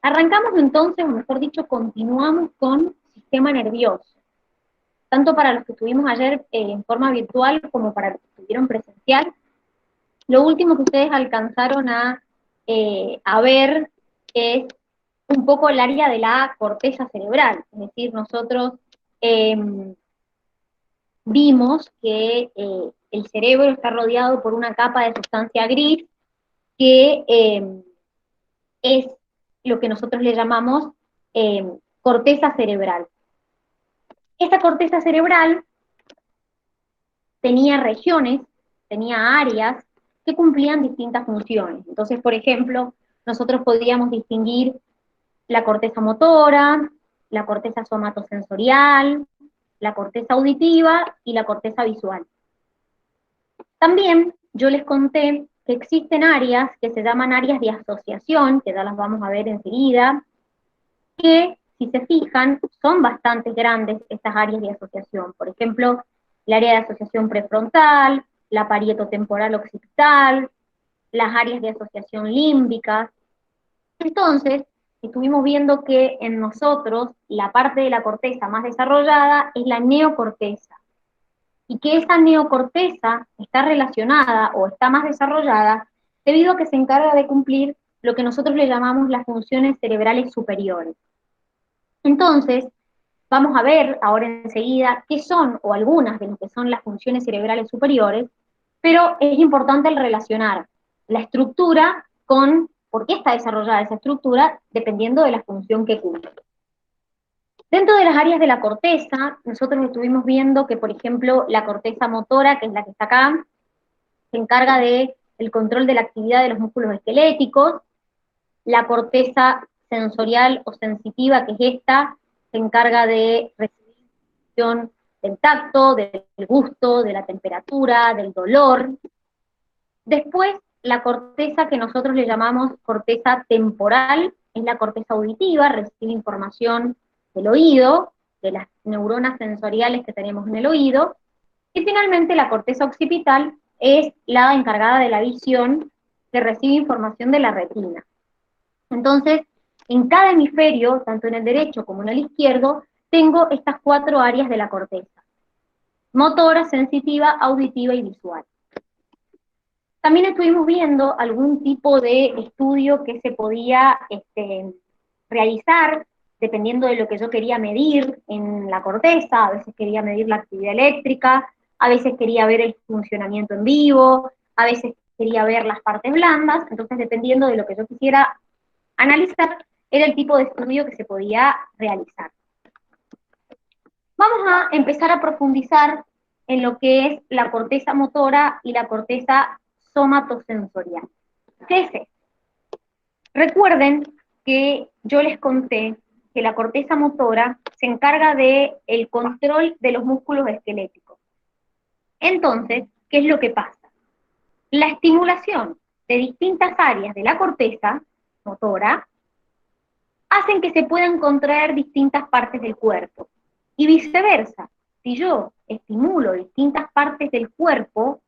Arrancamos entonces, o mejor dicho, continuamos con sistema nervioso, tanto para los que estuvimos ayer en forma virtual como para los que estuvieron presencial. Lo último que ustedes alcanzaron a ver es un poco el área de la corteza cerebral, es decir, nosotros eh, vimos que el cerebro está rodeado por una capa de sustancia gris que es lo que nosotros le llamamos corteza cerebral. Esta corteza cerebral tenía regiones, tenía áreas que cumplían distintas funciones. Entonces, por ejemplo, nosotros podíamos distinguir la corteza motora, la corteza somatosensorial, la corteza auditiva y la corteza visual. También yo les conté que existen áreas que se llaman áreas de asociación, que ya las vamos a ver enseguida, que si se fijan son bastante grandes estas áreas de asociación. Por ejemplo, el área de asociación prefrontal, la parietotemporal occipital, las áreas de asociación límbicas. Entonces, estuvimos viendo que en nosotros la parte de la corteza más desarrollada es la neocorteza, y que esa neocorteza está relacionada o está más desarrollada debido a que se encarga de cumplir lo que nosotros le llamamos las funciones cerebrales superiores. Entonces, vamos a ver ahora enseguida qué son o algunas de lo que son las funciones cerebrales superiores, pero es importante el relacionar la estructura con por qué está desarrollada esa estructura dependiendo de la función que cumple. Dentro de las áreas de la corteza, nosotros estuvimos viendo que, por ejemplo, la corteza motora, que es la que está acá, se encarga del control de la actividad de los músculos esqueléticos. La corteza sensorial o sensitiva, que es esta, se encarga de recibir información del tacto, del gusto, de la temperatura, del dolor. Después, la corteza que nosotros le llamamos corteza temporal, es la corteza auditiva, recibe información del oído, de las neuronas sensoriales que tenemos en el oído. Y finalmente, la corteza occipital es la encargada de la visión, que recibe información de la retina. Entonces, en cada hemisferio, tanto en el derecho como en el izquierdo, tengo estas 4 áreas de la corteza: motora, sensitiva, auditiva y visual. También estuvimos viendo algún tipo de estudio que se podía realizar dependiendo de lo que yo quería medir en la corteza. A veces quería medir la actividad eléctrica, a veces quería ver el funcionamiento en vivo, a veces quería ver las partes blandas. Entonces, dependiendo de lo que yo quisiera analizar, era el tipo de estudio que se podía realizar. Vamos a empezar a profundizar en lo que es la corteza motora y la corteza somatosensorial. ¿Qué es esto? Recuerden que yo les conté que la corteza motora se encarga del control de los músculos esqueléticos. Entonces, ¿qué es lo que pasa? La estimulación de distintas áreas de la corteza motora hacen que se puedan contraer distintas partes del cuerpo. Y viceversa, si yo estimulo distintas partes del cuerpo,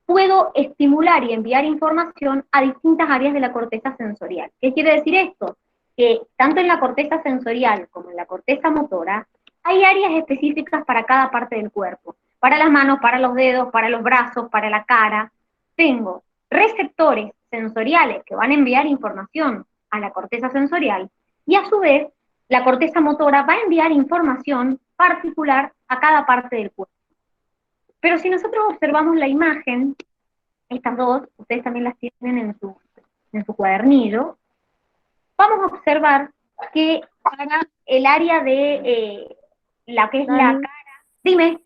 puedo estimular y enviar información a distintas áreas de la corteza sensorial. ¿Qué quiere decir esto? Que tanto en la corteza sensorial como en la corteza motora, hay áreas específicas para cada parte del cuerpo. Para las manos, para los dedos, para los brazos, para la cara. Tengo receptores sensoriales que van a enviar información a la corteza sensorial, y a su vez, la corteza motora va a enviar información particular a cada parte del cuerpo. Pero si nosotros observamos la imagen, estas dos, ustedes también las tienen en su cuadernillo, vamos a observar que para el área de la que es la Dani, cara, dime.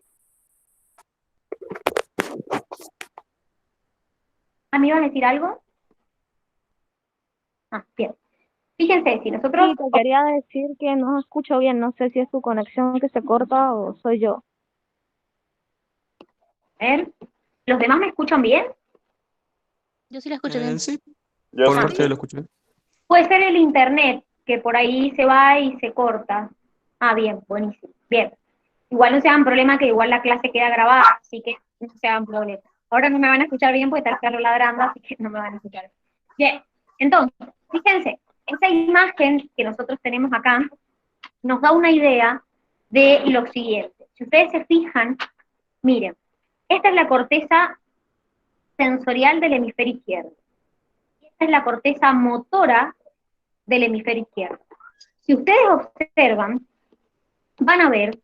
¿A mí van a decir algo? Ah, bien. Fíjense, si nosotros, sí, te quería decir que no escucho bien, no sé si es tu conexión que se corta o soy yo. a ver, ¿los demás me escuchan bien? Yo sí la escucho bien. Sí, Yo por Ah, parte sí. de lo escuché. puede ser el internet, que por ahí se va y se corta. Ah, bien, buenísimo. Bien. Igual no se hagan problema, que igual la clase queda grabada, así que no se hagan problema. Ahora no me van a escuchar bien porque está el perro ladrando, así que no me van a escuchar. Bien, entonces, fíjense, esa imagen que nosotros tenemos acá nos da una idea de lo siguiente. Si ustedes se fijan, miren, esta es la corteza sensorial del hemisferio izquierdo. Esta es la corteza motora del hemisferio izquierdo. Si ustedes observan, van a ver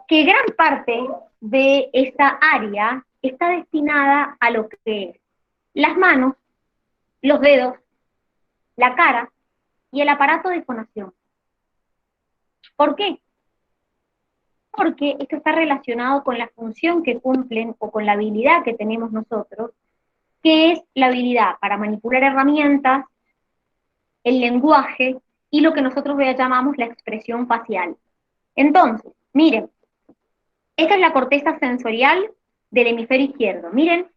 que gran parte de esta área está destinada a lo que es las manos, los dedos, la cara y el aparato de fonación. ¿Por qué? Porque esto está relacionado con la función que cumplen o con la habilidad que tenemos nosotros, que es la habilidad para manipular herramientas, el lenguaje y lo que nosotros llamamos la expresión facial. Entonces, miren, esta es la corteza sensorial del hemisferio izquierdo. Miren,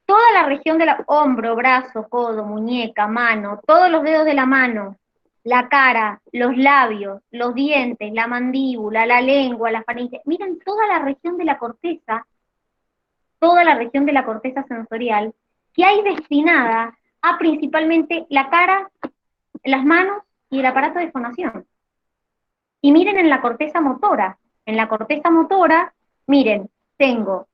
toda la región del hombro, brazo, codo, muñeca, mano, todos los dedos de la mano, la cara, los labios, los dientes, la mandíbula, la lengua, la faringe. Miren toda la región de la corteza sensorial que hay destinada a principalmente la cara, las manos y el aparato de fonación. Y miren en la corteza motora. En la corteza motora, miren, tengo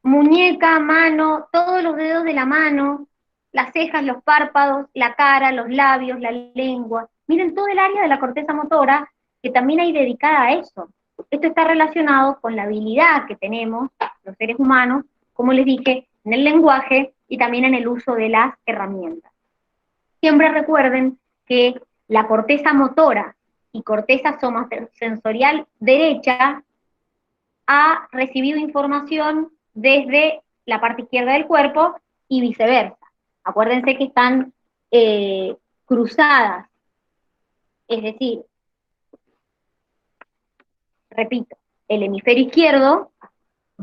muñeca, mano, todos los dedos de la mano, las cejas, los párpados, la cara, los labios, la lengua. Miren todo el área de la corteza motora que también hay dedicada a eso. Esto está relacionado con la habilidad que tenemos los seres humanos, como les dije, en el lenguaje y también en el uso de las herramientas. Siempre recuerden que la corteza motora y corteza somatosensorial derecha ha recibido información desde la parte izquierda del cuerpo y viceversa. Acuérdense que están cruzadas, es decir, repito, el hemisferio izquierdo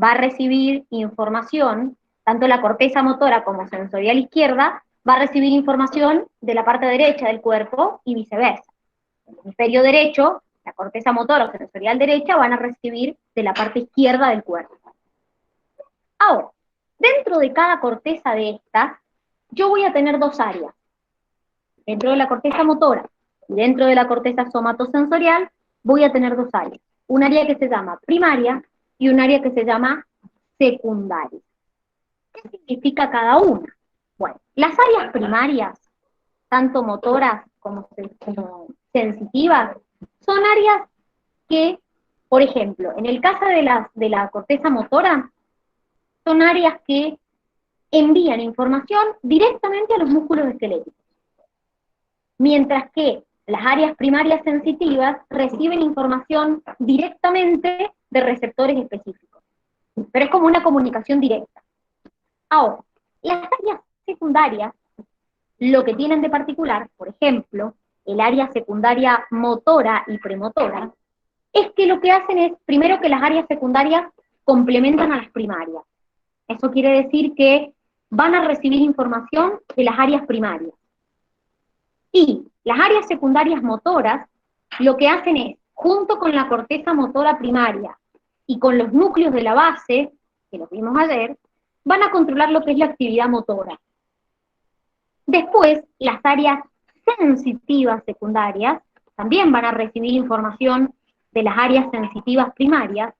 va a recibir información, tanto la corteza motora como sensorial izquierda, va a recibir información de la parte derecha del cuerpo y viceversa. El hemisferio derecho, la corteza motora o sensorial derecha, van a recibir de la parte izquierda del cuerpo. Ahora, dentro de cada corteza de estas, yo voy a tener dos áreas. Dentro de la corteza motora y dentro de la corteza somatosensorial, voy a tener dos áreas. Un área que se llama primaria y un área que se llama secundaria. ¿Qué significa cada una? Bueno, las áreas primarias, tanto motoras como sensitivas, son áreas que, por ejemplo, en el caso de la corteza motora, son áreas que envían información directamente a los músculos esqueléticos. Mientras que las áreas primarias sensitivas reciben información directamente de receptores específicos. Pero es como una comunicación directa. Ahora, las áreas secundarias, lo que tienen de particular, por ejemplo, el área secundaria motora y premotora, es que lo que hacen es, primero, que las áreas secundarias complementan a las primarias. Eso quiere decir que van a recibir información de las áreas primarias. Y las áreas secundarias motoras, lo que hacen es, junto con la corteza motora primaria y con los núcleos de la base, que los vimos ayer, van a controlar lo que es la actividad motora. Después, las áreas sensitivas secundarias también van a recibir información de las áreas sensitivas primarias,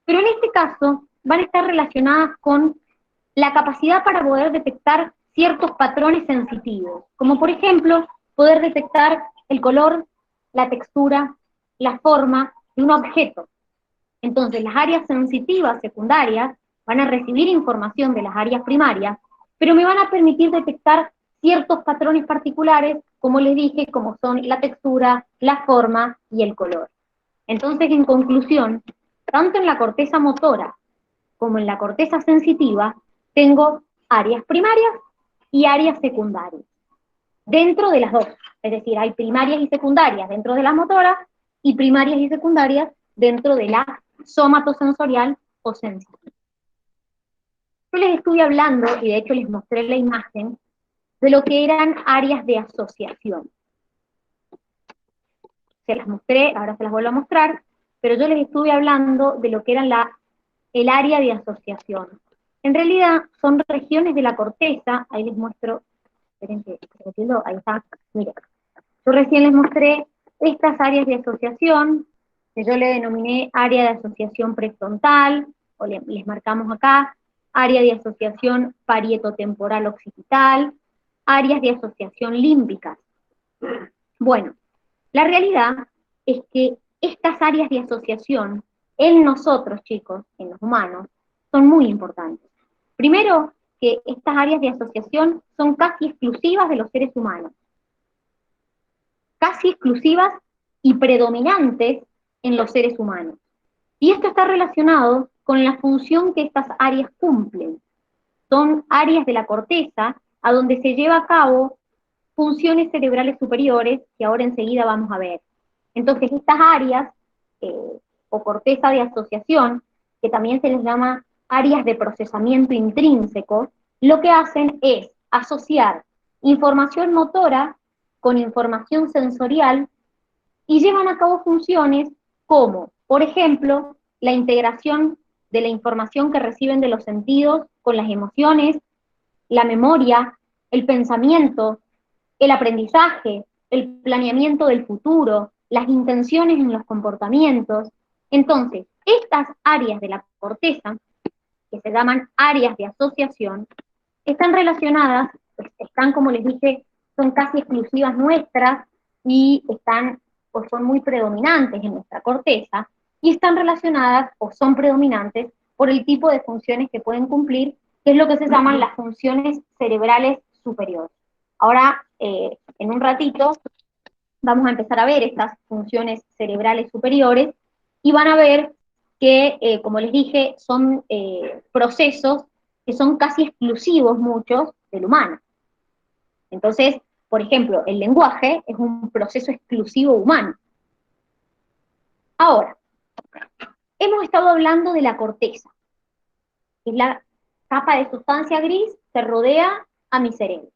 pero en este caso van a estar relacionadas con la capacidad para poder detectar ciertos patrones sensitivos, como por ejemplo, poder detectar el color, la textura, la forma de un objeto. Entonces, las áreas sensitivas secundarias van a recibir información de las áreas primarias, pero me van a permitir detectar ciertos patrones particulares, como les dije, como son la textura, la forma y el color. Entonces, en conclusión, tanto en la corteza motora como en la corteza sensitiva, tengo áreas primarias y áreas secundarias. Dentro de las dos, es decir, hay primarias y secundarias dentro de la motora y primarias y secundarias dentro de la somatosensorial o sensitiva. Yo les estuve hablando, y de hecho les mostré la imagen, de lo que eran áreas de asociación. Se las mostré, ahora se las vuelvo a mostrar, pero yo les estuve hablando de lo que eran el área de asociación. En realidad son regiones de la corteza, ahí les muestro, esperen que ahí está, miren, Yo recién les mostré estas áreas de asociación, que yo le denominé área de asociación prefrontal, o les marcamos acá, área de asociación parietotemporal occipital, áreas de asociación límbicas. Bueno, la realidad es que estas áreas de asociación en nosotros, chicos, en los humanos, son muy importantes. Primero, que estas áreas de asociación son casi exclusivas de los seres humanos. Casi exclusivas y predominantes en los seres humanos. Y esto está relacionado con la función que estas áreas cumplen. Son áreas de la corteza a donde se lleva a cabo funciones cerebrales superiores que ahora enseguida vamos a ver. Entonces, estas áreas, o corteza de asociación, que también se les llama áreas de procesamiento intrínseco, lo que hacen es asociar información motora con información sensorial y llevan a cabo funciones como, por ejemplo, la integración de la información que reciben de los sentidos con las emociones, la memoria, el pensamiento, el aprendizaje, el planeamiento del futuro, las intenciones en los comportamientos. Entonces, estas áreas de la corteza, que se llaman áreas de asociación, están relacionadas, pues, están, como les dije, son casi exclusivas nuestras y están, o son muy predominantes en nuestra corteza, y están relacionadas o son predominantes por el tipo de funciones que pueden cumplir, que es lo que se llaman las funciones cerebrales superiores. Ahora, en un ratito, vamos a empezar a ver estas funciones cerebrales superiores y van a ver que, como les dije, son procesos que son casi exclusivos, muchos, del humano. Entonces, por ejemplo, el lenguaje es un proceso exclusivo humano. Ahora, hemos estado hablando de la corteza, que es la capa de sustancia gris que rodea a mi cerebro.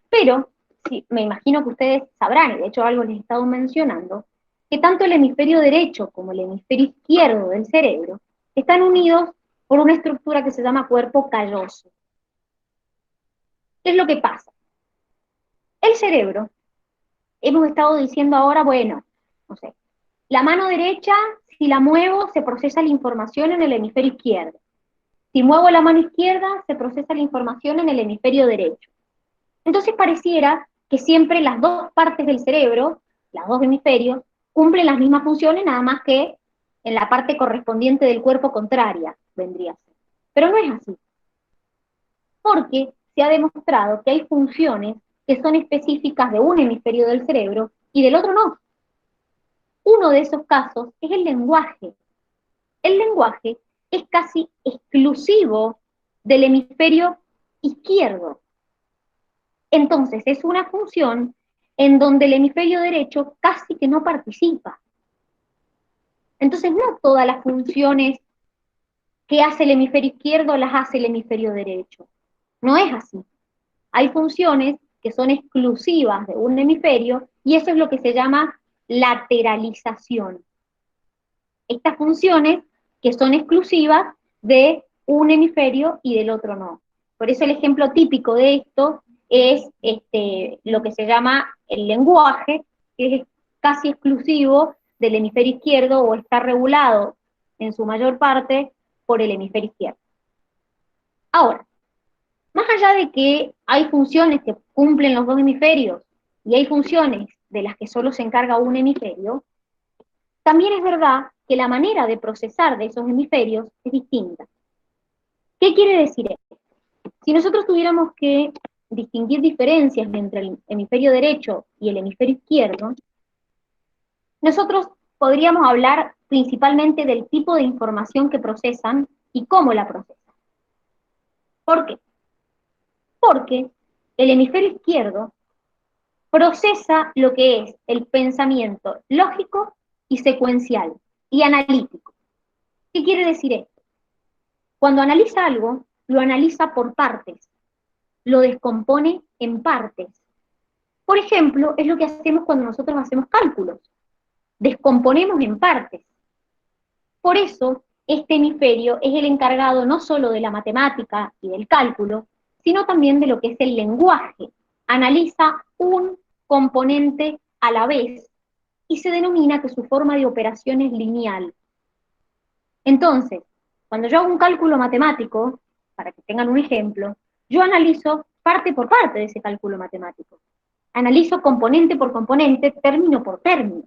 Pero, sí, me imagino que ustedes sabrán, y de hecho algo les he estado mencionando, que tanto el hemisferio derecho como el hemisferio izquierdo del cerebro están unidos por una estructura que se llama cuerpo calloso. ¿Qué es lo que pasa? El cerebro, hemos estado diciendo ahora, bueno, no sé, la mano derecha, si la muevo, se procesa la información en el hemisferio izquierdo. Si muevo la mano izquierda, se procesa la información en el hemisferio derecho. Entonces pareciera que siempre las dos partes del cerebro, las dos hemisferios, cumplen las mismas funciones, nada más que en la parte correspondiente del cuerpo contraria, vendría a ser. Pero no es así. Porque se ha demostrado que hay funciones que son específicas de un hemisferio del cerebro y del otro no. Uno de esos casos es el lenguaje. El lenguaje es casi exclusivo del hemisferio izquierdo. Entonces, es una función en donde el hemisferio derecho casi que no participa. Entonces, no todas las funciones que hace el hemisferio izquierdo las hace el hemisferio derecho. No es así. Hay funciones que son exclusivas de un hemisferio y eso es lo que se llama lateralización. Estas funciones que son exclusivas de un hemisferio y del otro no. Por eso el ejemplo típico de esto es lo que se llama el lenguaje, que es casi exclusivo del hemisferio izquierdo o está regulado en su mayor parte por el hemisferio izquierdo. Ahora, más allá de que hay funciones que cumplen los dos hemisferios y hay funciones de las que solo se encarga un hemisferio, también es verdad que la manera de procesar de esos hemisferios es distinta. ¿Qué quiere decir esto? Si nosotros tuviéramos que distinguir diferencias entre el hemisferio derecho y el hemisferio izquierdo, nosotros podríamos hablar principalmente del tipo de información que procesan y cómo la procesan. ¿Por qué? Porque el hemisferio izquierdo procesa lo que es el pensamiento lógico y secuencial y analítico. ¿Qué quiere decir esto? Cuando analiza algo, lo analiza por partes, lo descompone en partes. Por ejemplo, es lo que hacemos cuando nosotros hacemos cálculos. Descomponemos en partes. Por eso, este hemisferio es el encargado no solo de la matemática y del cálculo, sino también de lo que es el lenguaje. Analiza un componente a la vez, y se denomina que su forma de operación es lineal. Entonces, cuando yo hago un cálculo matemático, para que tengan un ejemplo, yo analizo parte por parte de ese cálculo matemático. Analizo componente por componente, término por término.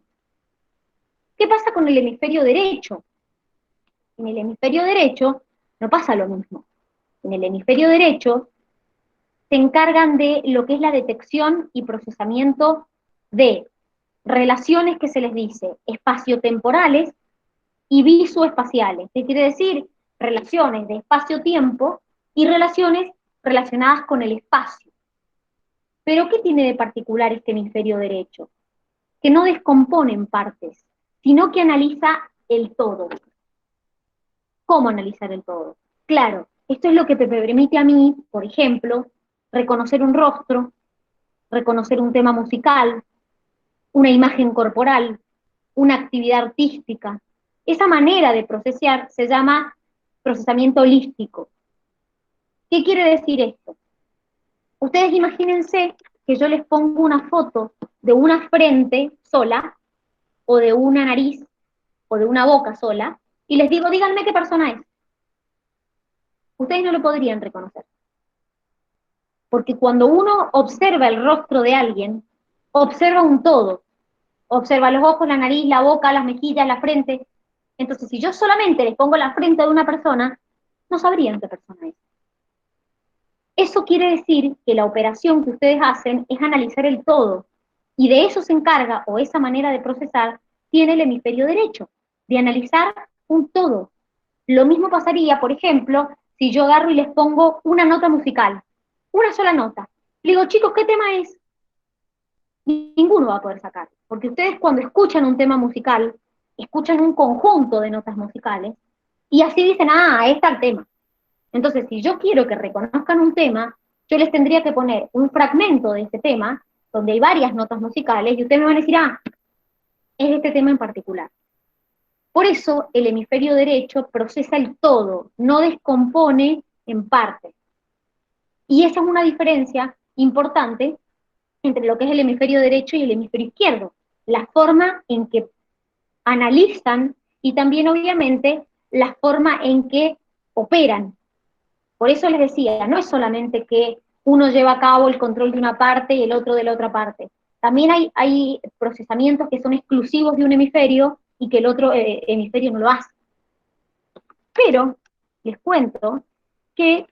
¿Qué pasa con el hemisferio derecho? En el hemisferio derecho no pasa lo mismo. En el hemisferio derecho se encargan de lo que es la detección y procesamiento de relaciones que se les dice espaciotemporales y visoespaciales. ¿Qué quiere decir? Relaciones de espacio-tiempo y relaciones relacionadas con el espacio. ¿Pero qué tiene de particular este hemisferio derecho? Que no descompone en partes, sino que analiza el todo. ¿Cómo analizar el todo? Claro, esto es lo que me permite a mí, por ejemplo, reconocer un rostro, reconocer un tema musical, una imagen corporal, una actividad artística. Esa manera de procesar se llama procesamiento holístico. ¿Qué quiere decir esto? Ustedes imagínense que yo les pongo una foto de una frente sola, o de una nariz, o de una boca sola, y les digo, díganme qué persona es. Ustedes no lo podrían reconocer. Porque cuando uno observa el rostro de alguien, observa un todo. Observa los ojos, la nariz, la boca, las mejillas, la frente. Entonces, si yo solamente les pongo la frente de una persona, no sabrían qué persona es. Eso quiere decir que la operación que ustedes hacen es analizar el todo. Y de eso se encarga, o esa manera de procesar, tiene el hemisferio derecho, de analizar un todo. Lo mismo pasaría, por ejemplo, si yo agarro y les pongo una nota musical, una sola nota. Le digo, chicos, ¿qué tema es? Ninguno va a poder sacar, porque ustedes cuando escuchan un tema musical, escuchan un conjunto de notas musicales, y así dicen, ah, este es el tema. Entonces, si yo quiero que reconozcan un tema, yo les tendría que poner un fragmento de ese tema, donde hay varias notas musicales, y ustedes me van a decir, ah, es este tema en particular. Por eso, el hemisferio derecho procesa el todo, no descompone en partes. Y esa es una diferencia importante entre lo que es el hemisferio derecho y el hemisferio izquierdo. La forma en que analizan y también, obviamente, la forma en que operan. Por eso les decía, no es solamente que uno lleva a cabo el control de una parte y el otro de la otra parte. También hay procesamientos que son exclusivos de un hemisferio y que el otro hemisferio no lo hace. Pero les cuento que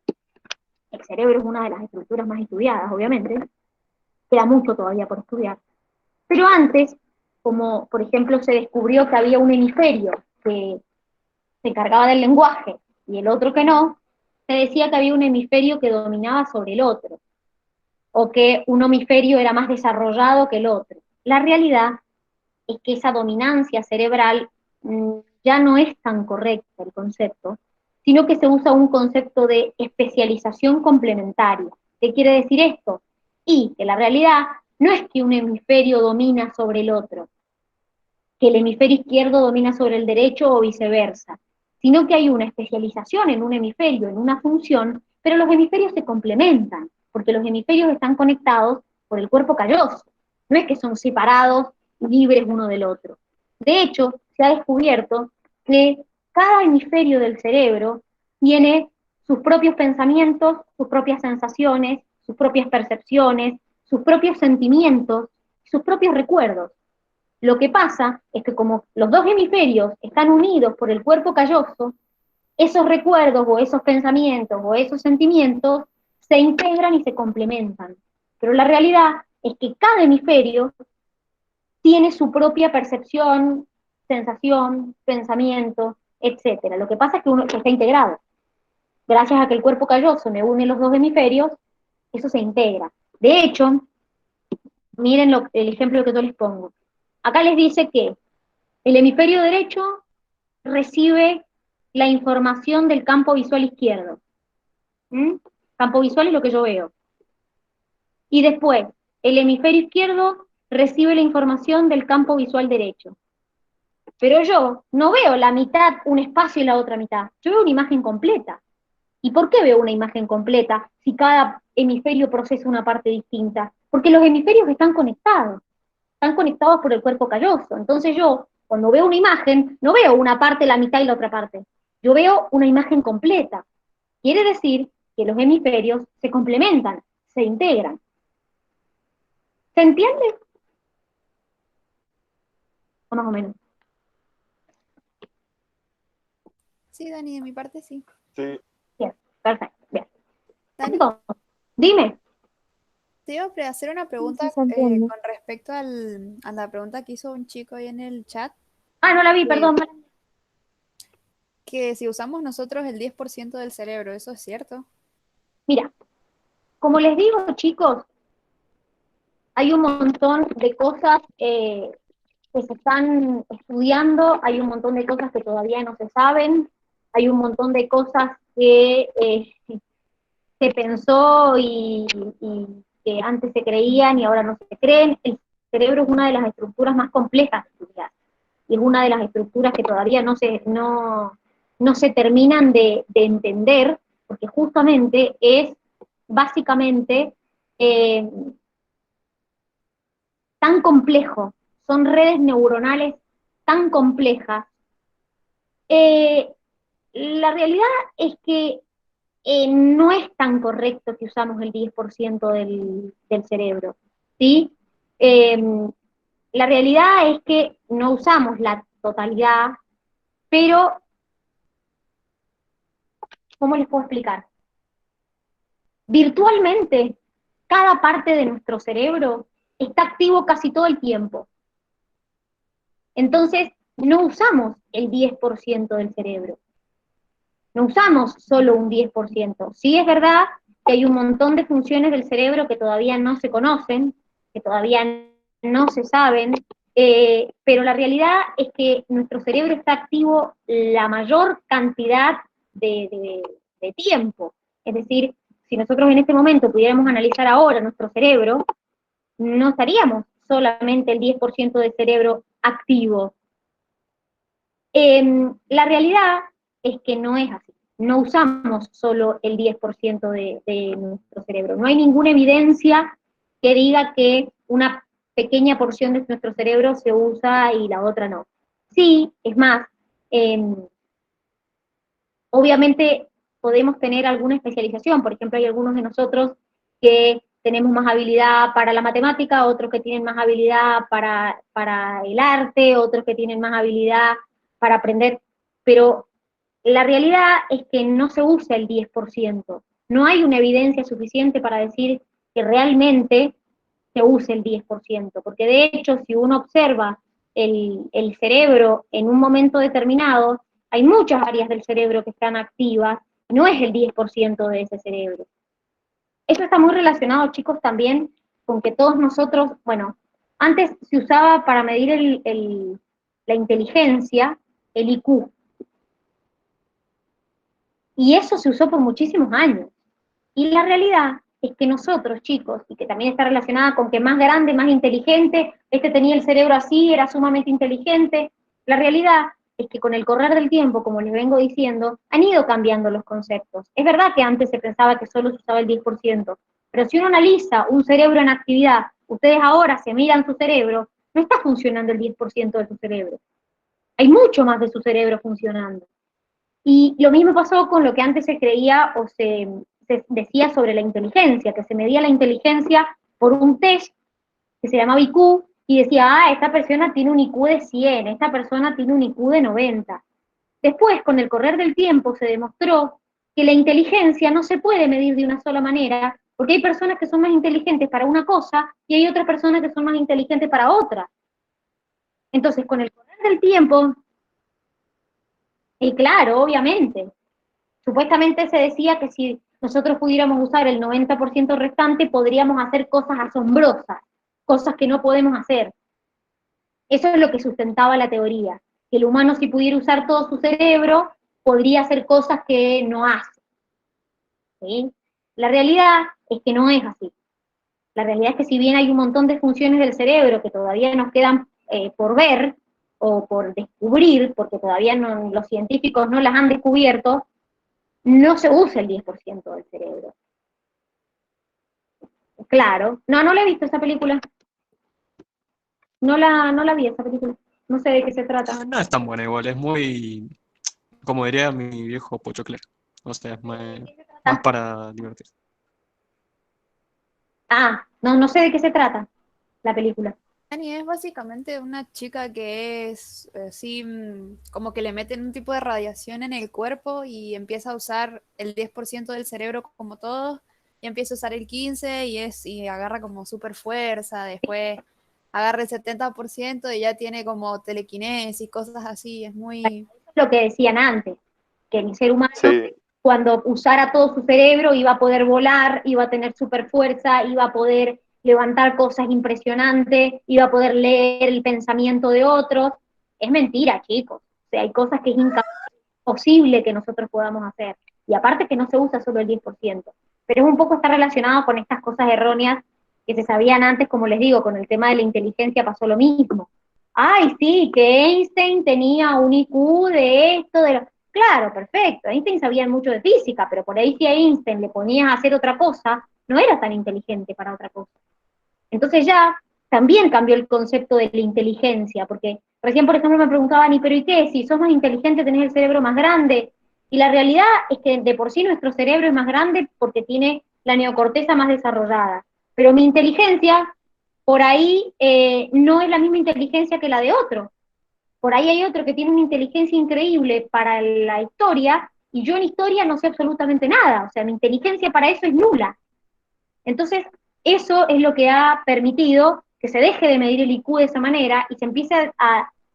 el cerebro es una de las estructuras más estudiadas, obviamente, queda mucho todavía por estudiar. Pero antes, como por ejemplo se descubrió que había un hemisferio que se encargaba del lenguaje y el otro que no, se decía que había un hemisferio que dominaba sobre el otro, o que un hemisferio era más desarrollado que el otro. La realidad es que esa dominancia cerebral ya no es tan correcta el concepto, sino que se usa un concepto de especialización complementaria. ¿Qué quiere decir esto? Y que la realidad no es que un hemisferio domina sobre el otro, que el hemisferio izquierdo domina sobre el derecho o viceversa, sino que hay una especialización en un hemisferio, en una función, pero los hemisferios se complementan, porque los hemisferios están conectados por el cuerpo calloso, no es que son separados y libres uno del otro. De hecho, se ha descubierto que cada hemisferio del cerebro tiene sus propios pensamientos, sus propias sensaciones, sus propias percepciones, sus propios sentimientos, sus propios recuerdos. Lo que pasa es que como los dos hemisferios están unidos por el cuerpo calloso, esos recuerdos o esos pensamientos o esos sentimientos se integran y se complementan. Pero la realidad es que cada hemisferio tiene su propia percepción, sensación, pensamiento, etc. Lo que pasa es que uno está integrado. Gracias a que el cuerpo calloso me une los dos hemisferios, eso se integra. De hecho, miren el ejemplo que yo les pongo. Acá les dice que el hemisferio derecho recibe la información del campo visual izquierdo. Campo visual es lo que yo veo. Y después, el hemisferio izquierdo recibe la información del campo visual derecho. Pero yo no veo la mitad, un espacio y la otra mitad. Yo veo una imagen completa. ¿Y por qué veo una imagen completa si cada hemisferio procesa una parte distinta? Porque los hemisferios están conectados por el cuerpo calloso. Entonces yo, cuando veo una imagen, no veo una parte, la mitad y la otra parte. Yo veo una imagen completa. Quiere decir que los hemisferios se complementan, se integran. ¿Se entiende? O más o menos. Sí, Dani, de mi parte sí. Sí. Bien, perfecto. Bien. Dani, Entonces, dime. te iba a hacer una pregunta Sí, se entiende. con respecto a la pregunta que hizo un chico ahí en el chat, Ah, no la vi, perdón. que si usamos nosotros el 10% del cerebro, ¿eso es cierto? Mira, como les digo, chicos, hay un montón de cosas que se están estudiando, hay un montón de cosas que todavía no se saben, hay un montón de cosas que se pensó y que antes se creían y ahora no se creen. El cerebro es una de las estructuras más complejas de estudiar, y es una de las estructuras que todavía no se terminan de entender, porque justamente es básicamente eh, tan complejo, son redes neuronales tan complejas. Eh, la realidad es que no es tan correcto que usamos el 10% del cerebro, ¿sí? Eh, la realidad es que no usamos la totalidad, pero, ¿cómo les puedo explicar? Virtualmente, cada parte de nuestro cerebro está activo casi todo el tiempo. Entonces, no usamos el 10% del cerebro. No usamos solo un 10%. Sí es verdad que hay un montón de funciones del cerebro que todavía no se conocen, que todavía no se saben, pero la realidad es que nuestro cerebro está activo la mayor cantidad de tiempo. Es decir, si nosotros en este momento pudiéramos analizar ahora nuestro cerebro, no estaríamos solamente el 10% del cerebro activo. La realidad es que no es así. No usamos solo el 10% de nuestro cerebro. No hay ninguna evidencia que diga que una pequeña porción de nuestro cerebro se usa y la otra no. Sí, es más, eh, obviamente podemos tener alguna especialización. Por ejemplo, hay algunos de nosotros que tenemos más habilidad para la matemática, otros que tienen más habilidad para el arte, otros que tienen más habilidad para aprender, pero la realidad es que no se usa el 10%. No hay una evidencia suficiente para decir que realmente se use el 10%, porque de hecho, si uno observa el cerebro en un momento determinado, hay muchas áreas del cerebro que están activas, no es el 10% de ese cerebro. Eso está muy relacionado, chicos, también con que todos nosotros, bueno, antes se usaba para medir la inteligencia, el IQ, y eso se usó por muchísimos años. Y la realidad es que nosotros, chicos, y que también está relacionada con que más grande, más inteligente, este tenía el cerebro así, era sumamente inteligente, la realidad es que con el correr del tiempo, como les vengo diciendo, han ido cambiando los conceptos. Es verdad que antes se pensaba que solo se usaba el 10%, pero si uno analiza un cerebro en actividad, ustedes ahora se miran su cerebro, no está funcionando el 10% de su cerebro. Hay mucho más de su cerebro funcionando. Y lo mismo pasó con lo que antes se creía o se decía sobre la inteligencia, que se medía la inteligencia por un test que se llamaba IQ, y decía, ah, esta persona tiene un IQ de 100, esta persona tiene un IQ de 90. Después, con el correr del tiempo, se demostró que la inteligencia no se puede medir de una sola manera, porque hay personas que son más inteligentes para una cosa y hay otras personas que son más inteligentes para otra. Entonces, con el correr del tiempo, y claro, obviamente, supuestamente se decía que si nosotros pudiéramos usar el 90% restante, podríamos hacer cosas asombrosas, cosas que no podemos hacer. Eso es lo que sustentaba la teoría, que el humano, si pudiera usar todo su cerebro, podría hacer cosas que no hace. ¿Sí? La realidad es que no es así. La realidad es que si bien hay un montón de funciones del cerebro que todavía nos quedan por ver o por descubrir, porque todavía los científicos no las han descubierto, no se usa el 10% del cerebro. Claro. No, no la he visto esa película. No la vi esa película. No sé de qué se trata. No es tan buena igual, es muy, como diría mi viejo Pochocler. O sea, es ¿Qué se más trata? para divertirse. Ah, no sé de qué se trata la película. Dani es básicamente una chica que es así, como que le meten un tipo de radiación en el cuerpo y empieza a usar el 10% del cerebro como todos, y empieza a usar el 15% y agarra como super fuerza, después agarra el 70% y ya tiene como telequinesis, cosas así, es muy... Lo que decían antes, que el ser humano Sí, cuando usara todo su cerebro iba a poder volar, iba a tener super fuerza, iba a poder levantar cosas impresionantes, iba a poder leer el pensamiento de otros. Es mentira, chicos. O sea, hay cosas que es imposible que nosotros podamos hacer. Y aparte que no se usa solo el 10%. Pero es un poco está relacionado con estas cosas erróneas que se sabían antes, como les digo, con el tema de la inteligencia pasó lo mismo. Ay, sí, que Einstein tenía un IQ de esto, de lo... Claro, perfecto, Einstein sabía mucho de física, pero por ahí si a Einstein le ponías a hacer otra cosa, no era tan inteligente para otra cosa. Entonces ya también cambió el concepto de la inteligencia, porque recién, por ejemplo, me preguntaban, ¿y pero y qué? Si sos más inteligente tenés el cerebro más grande. Y la realidad es que de por sí nuestro cerebro es más grande porque tiene la neocorteza más desarrollada. Pero mi inteligencia, por ahí, no es la misma inteligencia que la de otro. Por ahí hay otro que tiene una inteligencia increíble para la historia, y yo en historia no sé absolutamente nada. O sea, mi inteligencia para eso es nula. Entonces, eso es lo que ha permitido que se deje de medir el IQ de esa manera y se empiece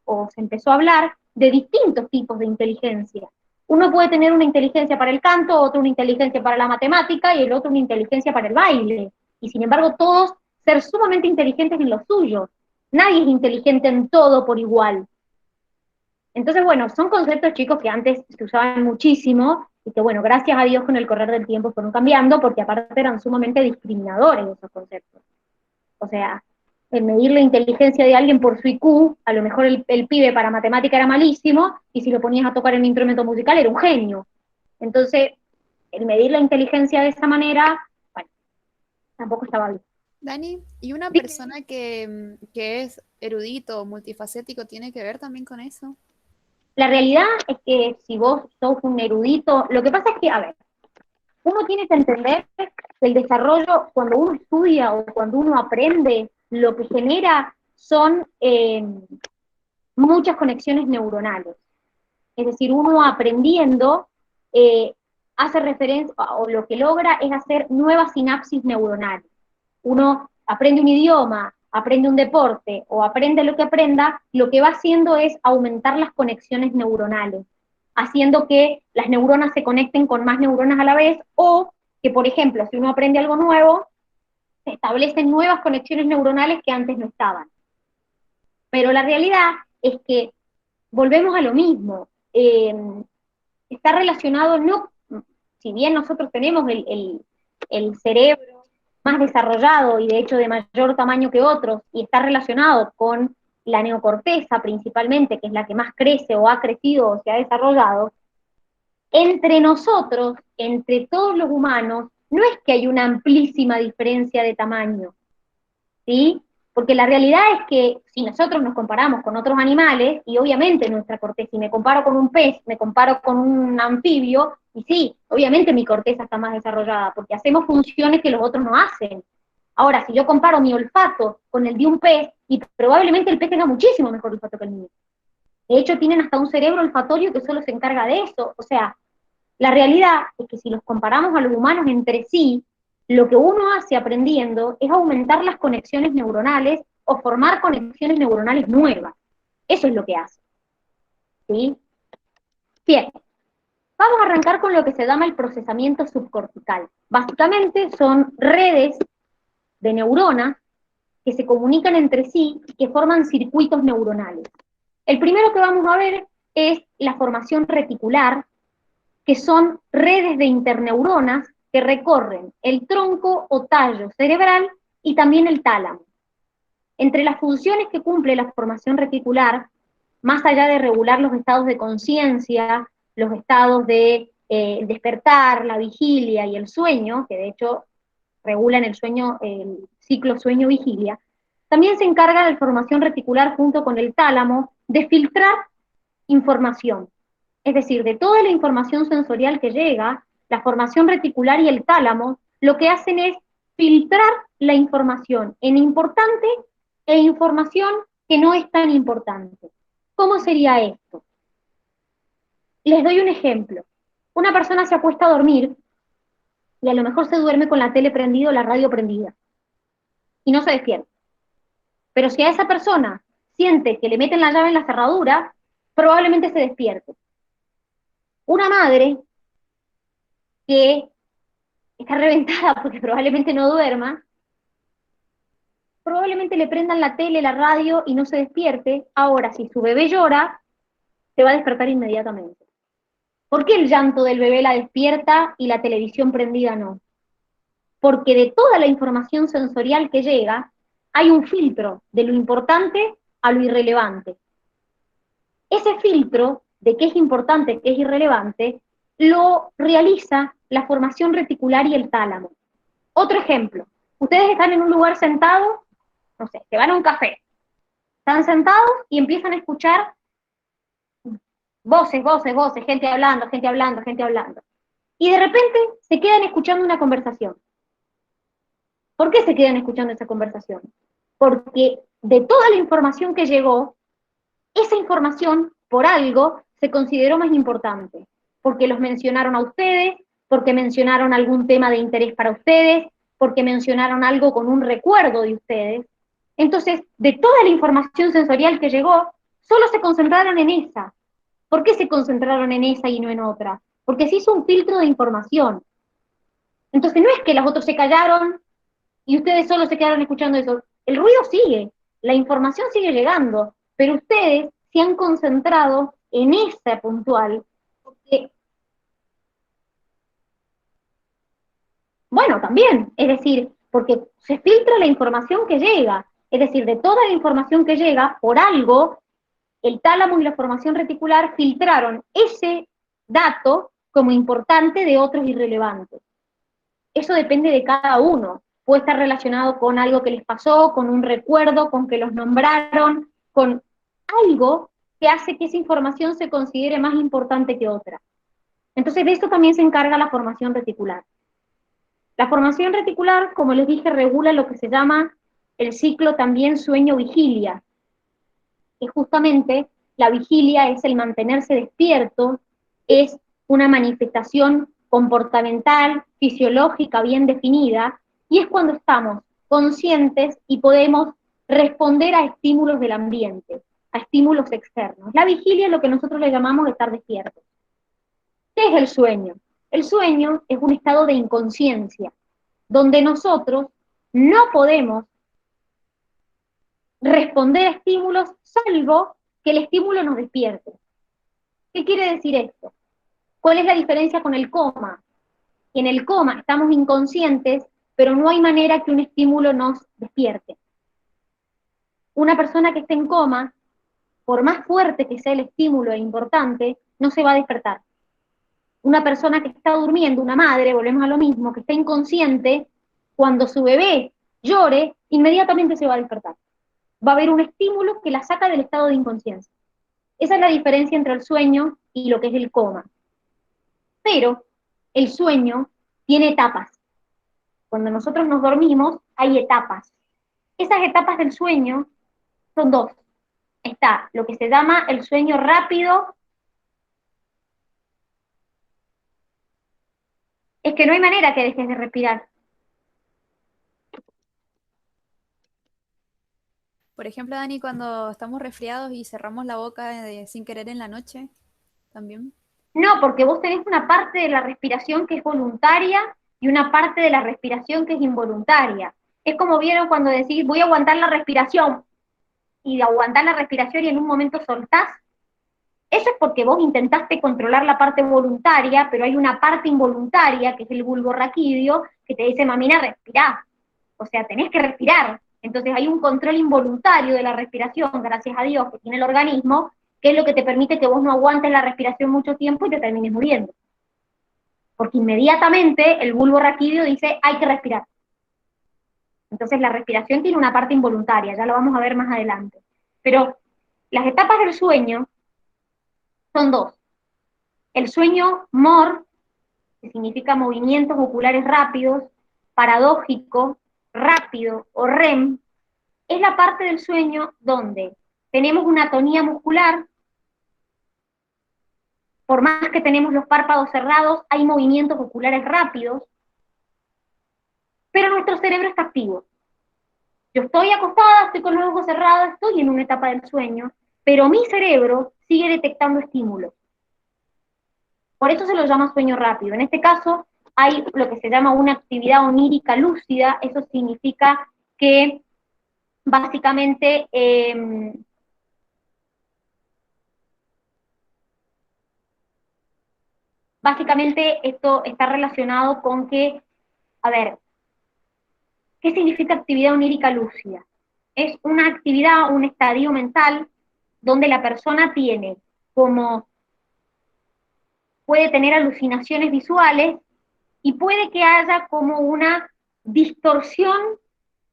o se empezó a hablar de distintos tipos de inteligencia. Uno puede tener una inteligencia para el canto, otro una inteligencia para la matemática y el otro una inteligencia para el baile. Y sin embargo, todos ser sumamente inteligentes en lo suyo. Nadie es inteligente en todo por igual. Entonces, bueno, son conceptos, chicos, que antes se usaban muchísimo y que, bueno, gracias a Dios con el correr del tiempo fueron cambiando porque aparte eran sumamente discriminadores esos conceptos. O sea, el medir la inteligencia de alguien por su IQ, a lo mejor el pibe para matemática era malísimo y si lo ponías a tocar en un instrumento musical era un genio. Entonces, el medir la inteligencia de esa manera, bueno, tampoco estaba bien. Dani, ¿y una Dime. persona que es erudito, multifacético, tiene que ver también con eso? La realidad es que si vos sos un erudito, lo que pasa es que, a ver, uno tiene que entender que el desarrollo, cuando uno estudia o cuando uno aprende, lo que genera son muchas conexiones neuronales. Es decir, uno aprendiendo eh, hace referencia, o lo que logra es hacer nuevas sinapsis neuronales. Uno aprende un idioma, aprende un deporte o aprende lo que aprenda, lo que va haciendo es aumentar las conexiones neuronales, haciendo que las neuronas se conecten con más neuronas a la vez, o que, por ejemplo, si uno aprende algo nuevo, se establecen nuevas conexiones neuronales que antes no estaban. Pero la realidad es que volvemos a lo mismo. Está relacionado, no, si bien nosotros tenemos el cerebro más desarrollado y de hecho de mayor tamaño que otros, y está relacionado con la neocorteza principalmente, que es la que más crece o ha crecido o se ha desarrollado, entre nosotros, entre todos los humanos, no es que hay una amplísima diferencia de tamaño, ¿sí? Porque la realidad es que si nosotros nos comparamos con otros animales, y obviamente nuestra corteza, si me comparo con un pez, me comparo con un anfibio, y sí, obviamente mi corteza está más desarrollada, porque hacemos funciones que los otros no hacen. Ahora, si yo comparo mi olfato con el de un pez, y probablemente el pez tenga muchísimo mejor olfato que el mío. De hecho, tienen hasta un cerebro olfatorio que solo se encarga de eso. O sea, la realidad es que si los comparamos a los humanos entre sí, lo que uno hace aprendiendo es aumentar las conexiones neuronales o formar conexiones neuronales nuevas. Eso es lo que hace. ¿Sí? Bien, vamos a arrancar con lo que se llama el procesamiento subcortical. Básicamente son redes de neuronas que se comunican entre sí y que forman circuitos neuronales. El primero que vamos a ver es la formación reticular, que son redes de interneuronas que recorren el tronco o tallo cerebral y también el tálamo. Entre las funciones que cumple la formación reticular, más allá de regular los estados de conciencia, los estados de despertar, la vigilia y el sueño, que de hecho regulan el sueño, el ciclo sueño-vigilia, también se encarga la formación reticular junto con el tálamo de filtrar información. Es decir, de toda la información sensorial que llega, la formación reticular y el tálamo lo que hacen es filtrar la información en importante e información que no es tan importante. ¿Cómo sería esto? Les doy un ejemplo. Una persona se acuesta a dormir y a lo mejor se duerme con la tele prendida o la radio prendida y no se despierta. Pero si a esa persona siente que le meten la llave en la cerradura, probablemente se despierte. Una madre que está reventada porque probablemente no duerma, probablemente le prendan la tele, la radio y no se despierte. Ahora, si su bebé llora, se va a despertar inmediatamente. ¿Por qué el llanto del bebé la despierta y la televisión prendida no? Porque de toda la información sensorial que llega, hay un filtro de lo importante a lo irrelevante. Ese filtro de qué es importante, qué es irrelevante, lo realiza la formación reticular y el tálamo. Otro ejemplo, ustedes están en un lugar sentados, no sé, se van a un café, están sentados y empiezan a escuchar voces, voces, voces, gente hablando, gente hablando, gente hablando. Y de repente se quedan escuchando una conversación. ¿Por qué se quedan escuchando esa conversación? Porque de toda la información que llegó, esa información, por algo, se consideró más importante. Porque los mencionaron a ustedes, porque mencionaron algún tema de interés para ustedes, porque mencionaron algo con un recuerdo de ustedes. Entonces, de toda la información sensorial que llegó, solo se concentraron en esa. ¿Por qué se concentraron en esa y no en otra? Porque se hizo un filtro de información. Entonces, no es que los otros se callaron y ustedes solo se quedaron escuchando eso. El ruido sigue, la información sigue llegando, pero ustedes se han concentrado en esa puntual, porque, bueno, también, es decir, porque se filtra la información que llega, es decir, de toda la información que llega, por algo, el tálamo y la formación reticular filtraron ese dato como importante de otros irrelevantes. Eso depende de cada uno. Puede estar relacionado con algo que les pasó, con un recuerdo, con que los nombraron, con algo que hace que esa información se considere más importante que otra. Entonces de eso también se encarga la formación reticular. La formación reticular, como les dije, regula lo que se llama el ciclo también sueño-vigilia, que justamente la vigilia es el mantenerse despierto, es una manifestación comportamental, fisiológica bien definida, y es cuando estamos conscientes y podemos responder a estímulos del ambiente, a estímulos externos. La vigilia es lo que nosotros le llamamos estar despiertos. ¿Qué es el sueño? El sueño es un estado de inconsciencia, donde nosotros no podemos responder a estímulos salvo que el estímulo nos despierte. ¿Qué quiere decir esto? ¿Cuál es la diferencia con el coma? En el coma estamos inconscientes, pero no hay manera que un estímulo nos despierte. Una persona que esté en coma, por más fuerte que sea el estímulo e importante, no se va a despertar. Una persona que está durmiendo, una madre, volvemos a lo mismo, que está inconsciente, cuando su bebé llore, inmediatamente se va a despertar. Va a haber un estímulo que la saca del estado de inconsciencia. Esa es la diferencia entre el sueño y lo que es el coma. Pero el sueño tiene etapas. Cuando nosotros nos dormimos, hay etapas. Esas etapas del sueño son dos. Está lo que se llama el sueño rápido. Es que no hay manera que dejes de respirar. Por ejemplo, Dani, cuando estamos resfriados y cerramos la boca sin querer en la noche, también. No, porque vos tenés una parte de la respiración que es voluntaria y una parte de la respiración que es involuntaria. Es como vieron cuando decís, voy a aguantar la respiración, y de aguantar la respiración y en un momento soltás. Eso es porque vos intentaste controlar la parte voluntaria, pero hay una parte involuntaria, que es el bulbo raquídeo, que te dice, mamina, respirá. O sea, tenés que respirar. Entonces hay un control involuntario de la respiración, gracias a Dios, que tiene el organismo, que es lo que te permite que vos no aguantes la respiración mucho tiempo y te termines muriendo. Porque inmediatamente el bulbo raquídeo dice, hay que respirar. Entonces la respiración tiene una parte involuntaria, ya lo vamos a ver más adelante. Pero las etapas del sueño son dos. El sueño MOR, que significa movimientos oculares rápidos, paradójico, rápido o REM, es la parte del sueño donde tenemos una atonía muscular, por más que tenemos los párpados cerrados, hay movimientos oculares rápidos, pero nuestro cerebro está activo. Yo estoy acostada, estoy con los ojos cerrados, estoy en una etapa del sueño, pero mi cerebro sigue detectando estímulos. Por eso se lo llama sueño rápido. En este caso, hay lo que se llama una actividad onírica lúcida. Eso significa que básicamente esto está relacionado con que, a ver, ¿qué significa actividad onírica lúcida? Es una actividad, un estadio mental donde la persona tiene como, puede tener alucinaciones visuales y puede que haya como una distorsión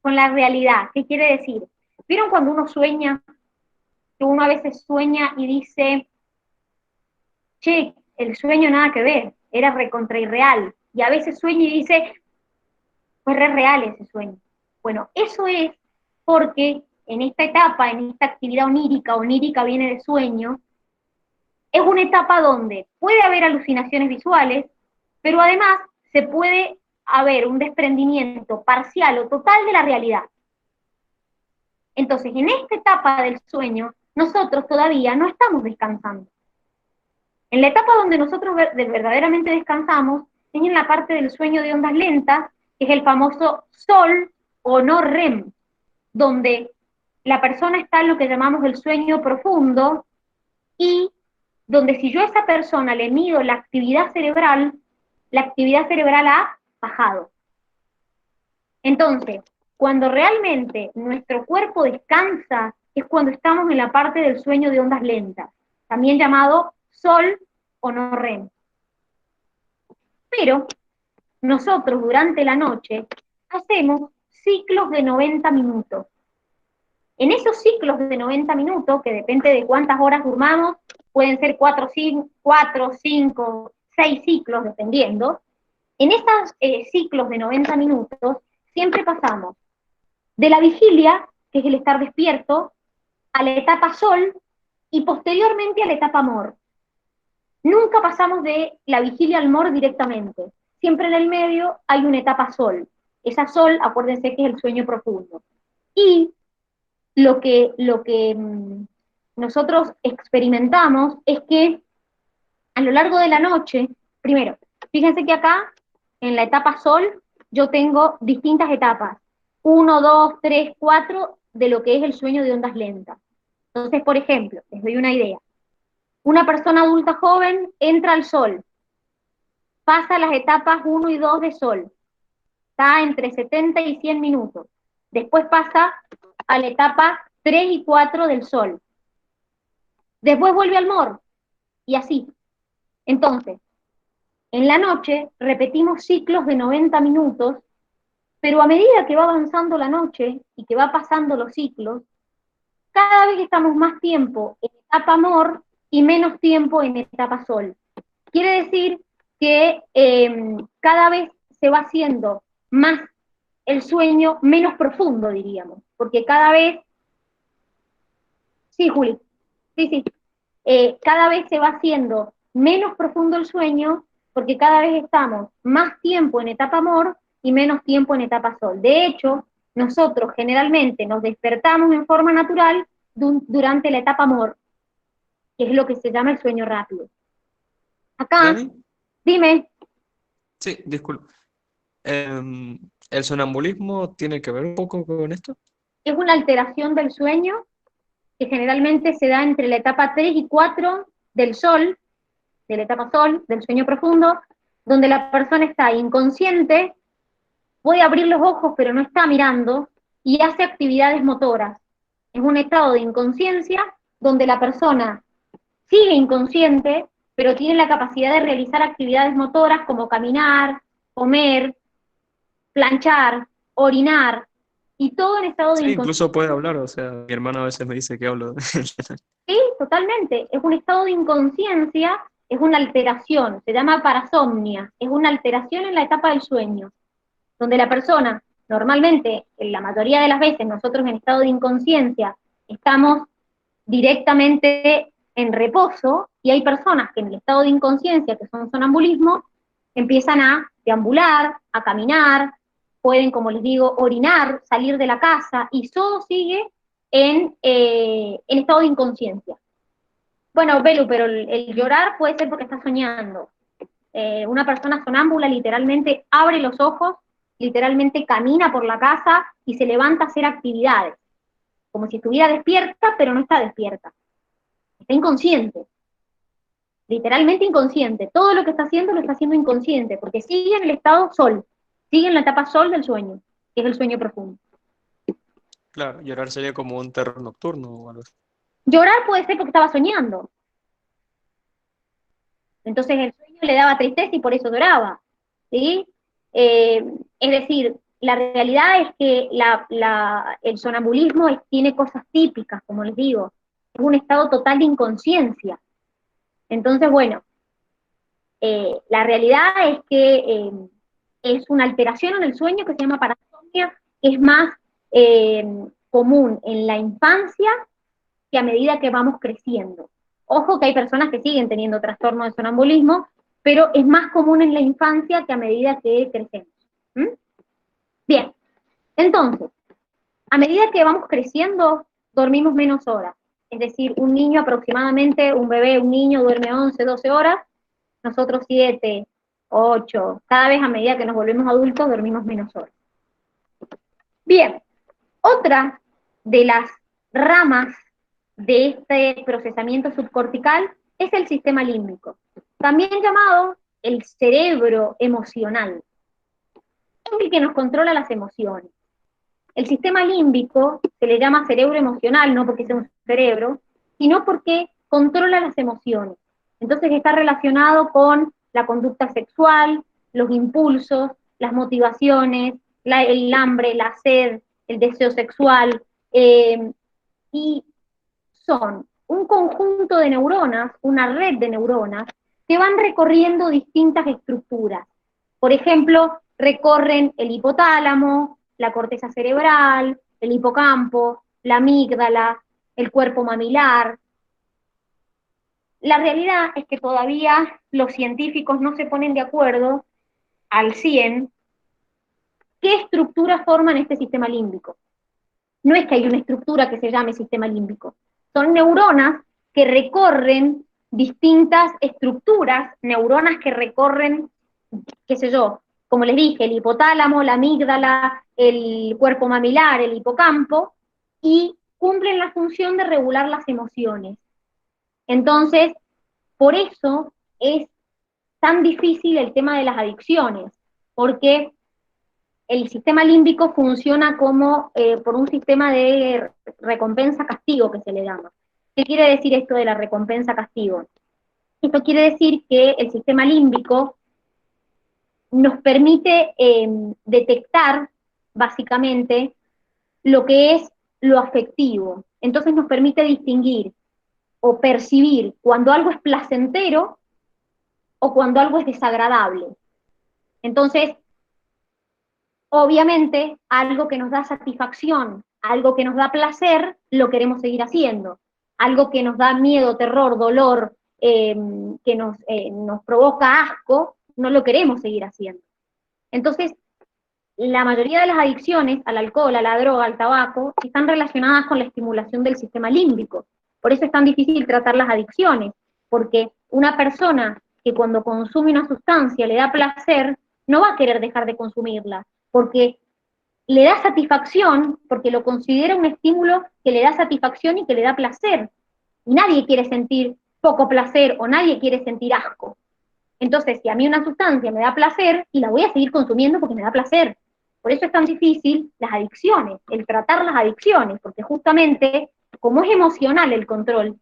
con la realidad. ¿Qué quiere decir? ¿Vieron cuando uno sueña? Que uno a veces sueña y dice, che, el sueño nada que ver, era recontra irreal. Y a veces sueña y dice, fue re real ese sueño. Bueno, eso es porque en esta etapa, en esta actividad onírica viene de sueño, es una etapa donde puede haber alucinaciones visuales, pero además se puede haber un desprendimiento parcial o total de la realidad. Entonces, en esta etapa del sueño, nosotros todavía no estamos descansando. En la etapa donde nosotros verdaderamente descansamos, es en la parte del sueño de ondas lentas, que es el famoso sol o no REM, donde la persona está en lo que llamamos el sueño profundo, y donde si yo a esa persona le mido la actividad cerebral ha bajado. Entonces, cuando realmente nuestro cuerpo descansa, es cuando estamos en la parte del sueño de ondas lentas, también llamado sol o no REM. Pero nosotros durante la noche hacemos ciclos de 90 minutos. En esos ciclos de 90 minutos, que depende de cuántas horas durmamos, pueden ser 4, 5, 6 ciclos, dependiendo. En esos ciclos de 90 minutos, siempre pasamos de la vigilia, que es el estar despierto, a la etapa sol, y posteriormente a la etapa MOR. Nunca pasamos de la vigilia al MOR directamente. Siempre en el medio hay una etapa sol. Esa sol, acuérdense que es el sueño profundo. Y lo que nosotros experimentamos es que a lo largo de la noche, primero, fíjense que acá, en la etapa sol, yo tengo distintas etapas. 1, 2, 3, 4, de lo que es el sueño de ondas lentas. Entonces, por ejemplo, les doy una idea. Una persona adulta joven entra al sol, pasa las etapas 1 y 2 de sol, está entre 70 y 100 minutos. Después pasa a la etapa 3 y 4 del sol. Después vuelve al MOR, y así. Entonces, en la noche repetimos ciclos de 90 minutos, pero a medida que va avanzando la noche y que va pasando los ciclos, cada vez estamos más tiempo en etapa MOR y menos tiempo en etapa sol. Quiere decir que cada vez se va haciendo más el sueño menos profundo, diríamos, porque cada vez, sí, Juli, sí, cada vez se va haciendo menos profundo el sueño, porque cada vez estamos más tiempo en etapa MOR y menos tiempo en etapa sol. De hecho, nosotros generalmente nos despertamos en forma natural durante la etapa MOR, que es lo que se llama el sueño rápido. Acá, ¿Dani? dime. Sí, disculpa. ¿El sonambulismo tiene que ver un poco con esto? Es una alteración del sueño que generalmente se da entre la etapa 3 y 4 del sol, de la etapa sol, del sueño profundo, donde la persona está inconsciente, puede abrir los ojos pero no está mirando, y hace actividades motoras. Es un estado de inconsciencia donde la persona sigue inconsciente, pero tiene la capacidad de realizar actividades motoras como caminar, comer, planchar, orinar, y todo en estado de Sí, inconsciencia. incluso puede hablar, o sea, mi hermana a veces me dice que hablo. Sí, totalmente. Es un estado de inconsciencia, es una alteración, se llama parasomnia, es una alteración en la etapa del sueño, donde la persona, normalmente, en la mayoría de las veces, nosotros en estado de inconsciencia, estamos directamente en reposo, y hay personas que en el estado de inconsciencia, que son sonambulismo, empiezan a deambular, a caminar, pueden, como les digo, orinar, salir de la casa, y todo sigue en estado de inconsciencia. Bueno, Belu, pero el llorar puede ser porque está soñando. Una persona sonámbula literalmente abre los ojos, literalmente camina por la casa y se levanta a hacer actividades, como si estuviera despierta, pero no está despierta. Está inconsciente, literalmente inconsciente. Todo lo que está haciendo lo está haciendo inconsciente, porque sigue en el estado sol, sigue en la etapa sol del sueño, que es el sueño profundo. Claro, llorar sería como un terror nocturno o algo así. Llorar puede ser porque estaba soñando. Entonces el sueño le daba tristeza y por eso lloraba, ¿sí? Es decir, la realidad es que el sonambulismo tiene cosas típicas, como les digo, es un estado total de inconsciencia. Entonces, bueno, la realidad es que es una alteración en el sueño que se llama parasomnia, que es más eh, común en la infancia que a medida que vamos creciendo. Ojo que hay personas que siguen teniendo trastorno de sonambulismo, pero es más común en la infancia que a medida que crecemos. ¿Mm? Bien, entonces, a medida que vamos creciendo, dormimos menos horas. Es decir, un niño aproximadamente, un bebé, un niño duerme 11, 12 horas, nosotros 7, 8, cada vez a medida que nos volvemos adultos dormimos menos horas. Bien, otra de las ramas de este procesamiento subcortical es el sistema límbico, también llamado el cerebro emocional. Es el que nos controla las emociones. El sistema límbico se le llama cerebro emocional, no porque sea un cerebro, sino porque controla las emociones. Entonces está relacionado con la conducta sexual, los impulsos, las motivaciones, el hambre, la sed, el deseo sexual, y son un conjunto de neuronas, una red de neuronas, que van recorriendo distintas estructuras. Por ejemplo, recorren el hipotálamo, la corteza cerebral, el hipocampo, la amígdala, el cuerpo mamilar. La realidad es que todavía los científicos no se ponen de acuerdo al 100 qué estructuras forman este sistema límbico. No es que hay una estructura que se llame sistema límbico, son neuronas que recorren distintas estructuras, neuronas que recorren, qué sé yo, como les dije, el hipotálamo, la amígdala, el cuerpo mamilar, el hipocampo, y cumplen la función de regular las emociones. Entonces, por eso es tan difícil el tema de las adicciones, porque el sistema límbico funciona como por un sistema de recompensa-castigo que se le llama. ¿Qué quiere decir esto de la recompensa-castigo? Esto quiere decir que el sistema límbico nos permite detectar, básicamente, lo que es lo afectivo. Entonces nos permite distinguir o percibir cuando algo es placentero o cuando algo es desagradable. Entonces, obviamente, algo que nos da satisfacción, algo que nos da placer, lo queremos seguir haciendo. Algo que nos da miedo, terror, dolor, que nos provoca asco, no lo queremos seguir haciendo. Entonces, la mayoría de las adicciones al alcohol, a la droga, al tabaco, están relacionadas con la estimulación del sistema límbico. Por eso es tan difícil tratar las adicciones, porque una persona que cuando consume una sustancia le da placer, no va a querer dejar de consumirla, porque le da satisfacción, porque lo considera un estímulo que le da satisfacción y que le da placer. Y nadie quiere sentir poco placer o nadie quiere sentir asco. Entonces, si a mí una sustancia me da placer, y la voy a seguir consumiendo porque me da placer. Por eso es tan difícil las adicciones, el tratar las adicciones, porque justamente, como es emocional el control,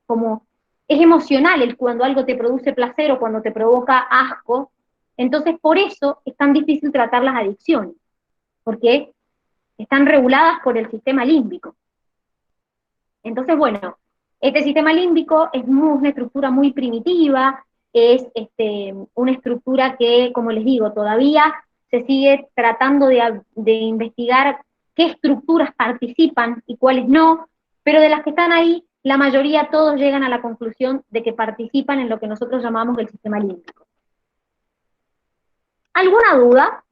como es emocional cuando algo te produce placer o cuando te provoca asco, entonces por eso es tan difícil tratar las adicciones, porque están reguladas por el sistema límbico. Entonces, bueno, este sistema límbico es una estructura muy primitiva, es una estructura que, como les digo, todavía se sigue tratando de investigar qué estructuras participan y cuáles no, pero de las que están ahí, la mayoría, todos llegan a la conclusión de que participan en lo que nosotros llamamos el sistema límbico. ¿Alguna duda?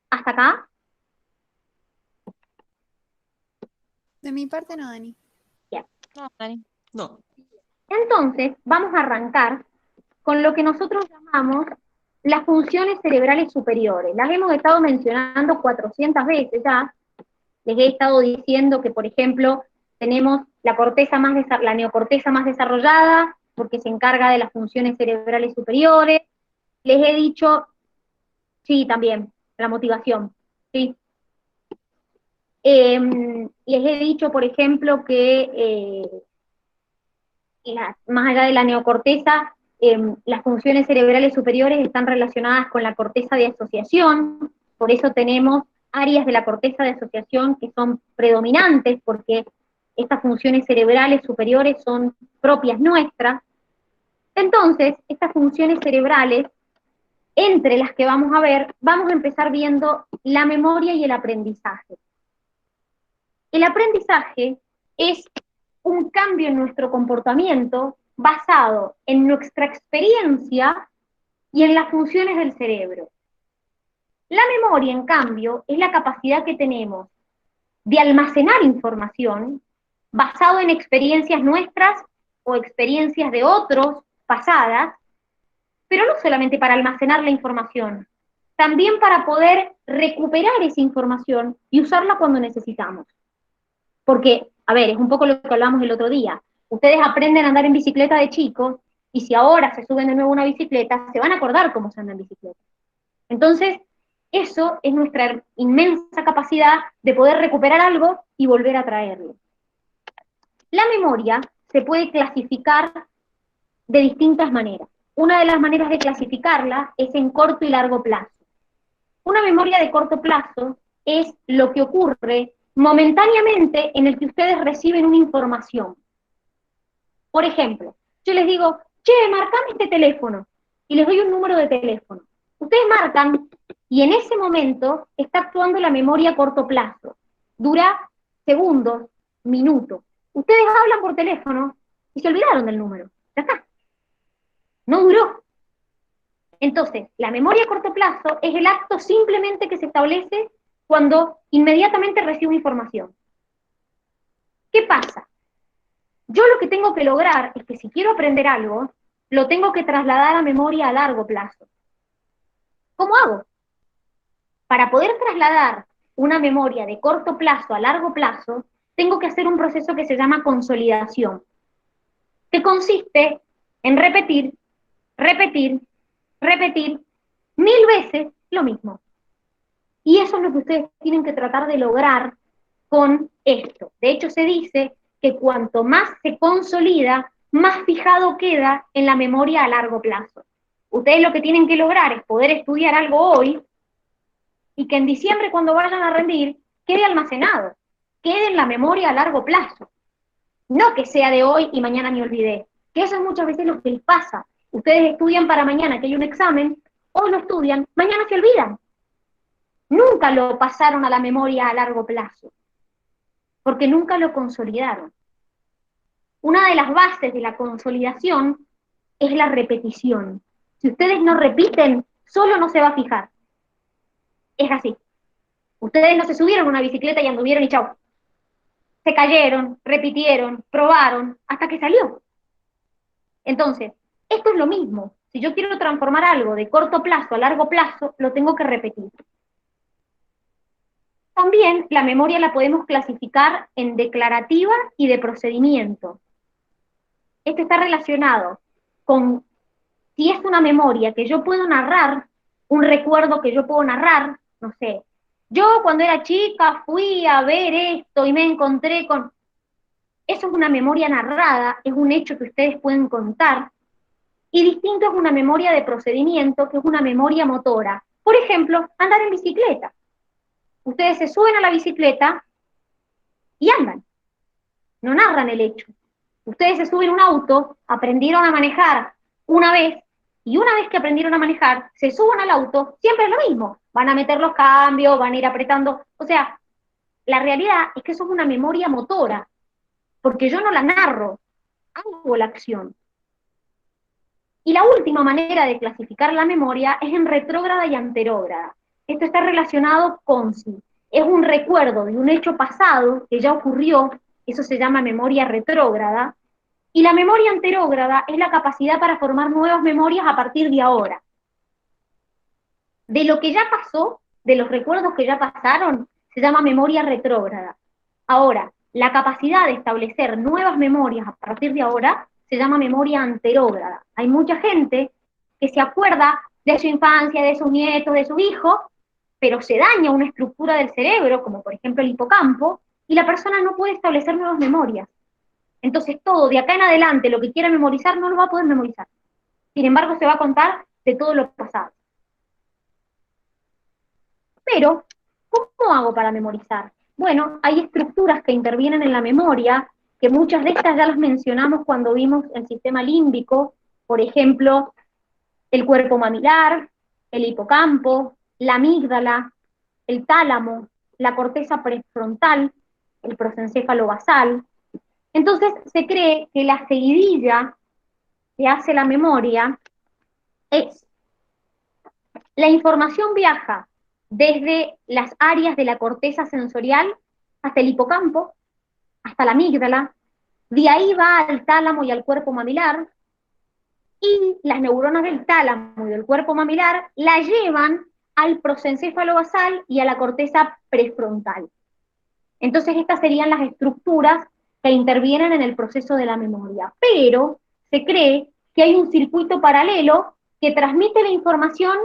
¿Hasta acá? De mi parte no, Dani. Bien. No, Dani. No. Entonces, vamos a arrancar con lo que nosotros llamamos las funciones cerebrales superiores. Las hemos estado mencionando 400 veces ya. Les he estado diciendo que, por ejemplo, tenemos la neocorteza más desarrollada, porque se encarga de las funciones cerebrales superiores. Les he dicho, sí, también, la motivación, ¿sí? Les he dicho, por ejemplo, que más allá de la neocorteza, las funciones cerebrales superiores están relacionadas con la corteza de asociación, por eso tenemos áreas de la corteza de asociación que son predominantes, porque estas funciones cerebrales superiores son propias nuestras. Entonces, estas funciones cerebrales, entre las que vamos a ver, vamos a empezar viendo la memoria y el aprendizaje. El aprendizaje es un cambio en nuestro comportamiento basado en nuestra experiencia y en las funciones del cerebro. La memoria, en cambio, es la capacidad que tenemos de almacenar información basado en experiencias nuestras o experiencias de otros pasadas, pero no solamente para almacenar la información, también para poder recuperar esa información y usarla cuando necesitamos. Porque, a ver, es un poco lo que hablamos el otro día. Ustedes aprenden a andar en bicicleta de chicos, y si ahora se suben de nuevo a una bicicleta, se van a acordar cómo se anda en bicicleta. Entonces, eso es nuestra inmensa capacidad de poder recuperar algo y volver a traerlo. La memoria se puede clasificar de distintas maneras. Una de las maneras de clasificarla es en corto y largo plazo. Una memoria de corto plazo es lo que ocurre momentáneamente en el que ustedes reciben una información. Por ejemplo, yo les digo, che, marcame este teléfono, y les doy un número de teléfono. Ustedes marcan, y en ese momento está actuando la memoria a corto plazo. Dura segundos, minutos. Ustedes hablan por teléfono y se olvidaron del número. Ya está. No duró. Entonces, la memoria a corto plazo es el acto simplemente que se establece cuando inmediatamente recibo información. ¿Qué pasa? Yo lo que tengo que lograr es que si quiero aprender algo, lo tengo que trasladar a memoria a largo plazo. ¿Cómo hago? Para poder trasladar una memoria de corto plazo a largo plazo, tengo que hacer un proceso que se llama consolidación, que consiste en repetir, repetir, repetir 1000 veces lo mismo. Y eso es lo que ustedes tienen que tratar de lograr con esto. De hecho, se dice que cuanto más se consolida, más fijado queda en la memoria a largo plazo. Ustedes lo que tienen que lograr es poder estudiar algo hoy y que en diciembre, cuando vayan a rendir, quede almacenado, quede en la memoria a largo plazo. No que sea de hoy y mañana me olvidé, que eso es muchas veces lo que les pasa. Ustedes estudian para mañana que hay un examen, hoy lo estudian, mañana se olvidan. Nunca lo pasaron a la memoria a largo plazo, porque nunca lo consolidaron. Una de las bases de la consolidación es la repetición. Si ustedes no repiten, solo no se va a fijar. Es así. Ustedes no se subieron a una bicicleta y anduvieron y chau. Se cayeron, repitieron, probaron, hasta que salió. Entonces, esto es lo mismo. Si yo quiero transformar algo de corto plazo a largo plazo, lo tengo que repetir. También la memoria la podemos clasificar en declarativa y de procedimiento. Esto está relacionado con si es una memoria que yo puedo narrar, un recuerdo que yo puedo narrar, no sé, yo cuando era chica fui a ver esto y me encontré con... Eso es una memoria narrada, es un hecho que ustedes pueden contar, y distinto es una memoria de procedimiento, que es una memoria motora. Por ejemplo, andar en bicicleta. ustedes se suben a la bicicleta y andan, no narran el hecho. Ustedes se suben a un auto, aprendieron a manejar una vez, y una vez que aprendieron a manejar, se suben al auto, siempre es lo mismo. Van a meter los cambios, van a ir apretando. O sea, la realidad es que eso es una memoria motora, porque yo no la narro, hago la acción. Y la última manera de clasificar la memoria es en retrógrada y anterógrada. Esto está relacionado con si es un recuerdo de un hecho pasado que ya ocurrió, eso se llama memoria retrógrada, y la memoria anterógrada es la capacidad para formar nuevas memorias a partir de ahora. De lo que ya pasó, de los recuerdos que ya pasaron, se llama memoria retrógrada. Ahora, la capacidad de establecer nuevas memorias a partir de ahora se llama memoria anterógrada. Hay mucha gente que se acuerda de su infancia, de sus nietos, de sus hijos, pero se daña una estructura del cerebro, como por ejemplo el hipocampo, y la persona no puede establecer nuevas memorias. Entonces todo, de acá en adelante, lo que quiera memorizar, no lo va a poder memorizar. Sin embargo, se va a contar de todo lo pasado. Pero, ¿cómo hago para memorizar? Bueno, hay estructuras que intervienen en la memoria, que muchas de estas ya las mencionamos cuando vimos el sistema límbico, por ejemplo, el cuerpo mamilar, el hipocampo, la amígdala, el tálamo, la corteza prefrontal, el prosencéfalo basal. Entonces se cree que la seguidilla que hace la memoria es: la información viaja desde las áreas de la corteza sensorial hasta el hipocampo, hasta la amígdala, de ahí va al tálamo y al cuerpo mamilar, y las neuronas del tálamo y del cuerpo mamilar la llevan al prosencéfalo basal y a la corteza prefrontal. Entonces estas serían las estructuras que intervienen en el proceso de la memoria. Pero se cree que hay un circuito paralelo que transmite la información